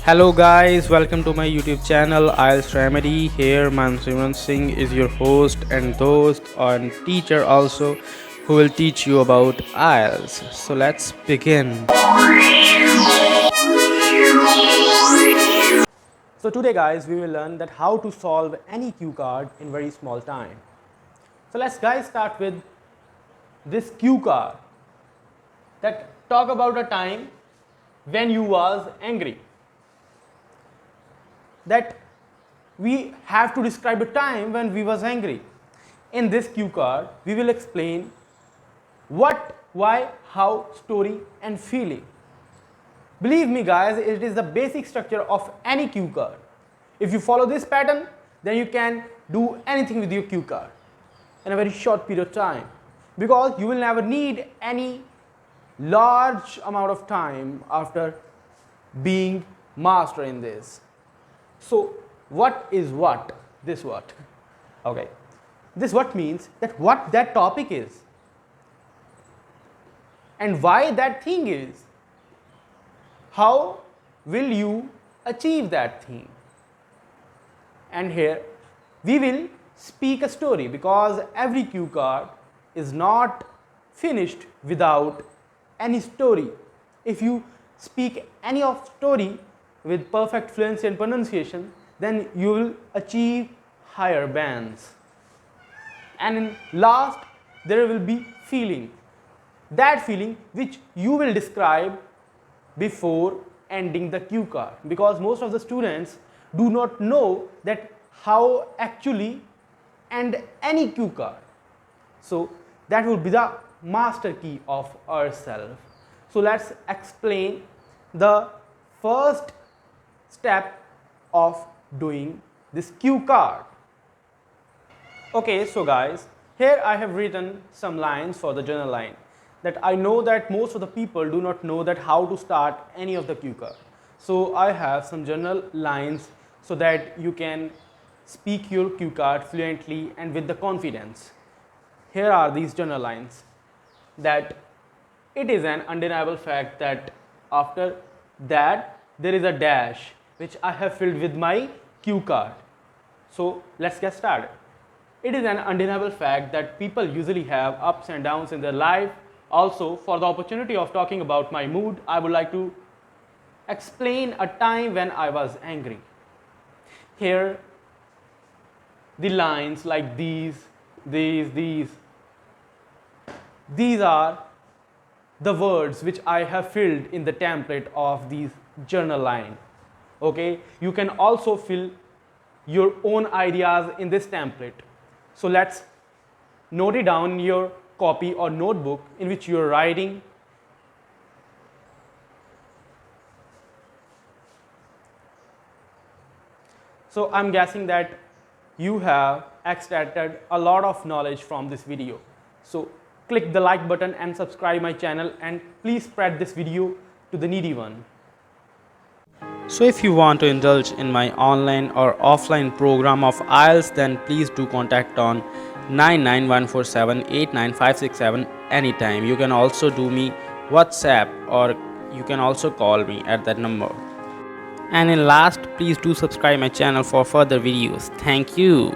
Hello guys, welcome to my YouTube channel IELTS Remedy. Here Mansimran Singh is your host and host and teacher also, who will teach you about IELTS. So let's begin. So today guys, we will learn that how to solve any cue card in very small time. So let's guys start with this cue card that talk about a time when you was angry. That we have to describe a time when we was angry. In this cue card, we will explain what, why, how, story and feeling. Believe me guys, it is the basic structure of any cue card. If you follow this pattern, then you can do anything with your cue card in a very short period of time, because you will never need any large amount of time after being master in this. So what is what? This what? Okay. This what means that what that topic is and why that thing is. How will you achieve that thing? And here we will speak a story, because every cue card is not finished without any story. If you speak any of story with perfect fluency and pronunciation, then you will achieve higher bands. And in last, there will be feeling. That feeling which you will describe before ending the cue card, because most of the students do not know that how actually end any cue card. So that will be the master key of ourselves. So let's explain the first step of doing this cue card. Okay, so guys, here I have written some lines for the journal line, that I know that most of the people do not know that how to start any of the cue card. So I have some journal lines so that you can speak your cue card fluently and with the confidence. Here are these journal lines, that it is an undeniable fact that after that there is a dash which I have filled with my cue card. So let's get started. It is an undeniable fact that people usually have ups and downs in their life. Also, for the opportunity of talking about my mood, I would like to explain a time when I was angry. Here, the lines like these are the words which I have filled in the template of these journal line. Okay, you can also fill your own ideas in this template. So let's note it down in your copy or notebook in which you are writing. So I'm guessing that you have extracted a lot of knowledge from this video. So click the like button and subscribe my channel, and please spread this video to the needy one. So if you want to indulge in my online or offline program of IELTS, then please do contact on 99147895667 anytime. You can also do me WhatsApp, or you can also call me at that number. And in last, please do subscribe my channel for further videos. Thank you.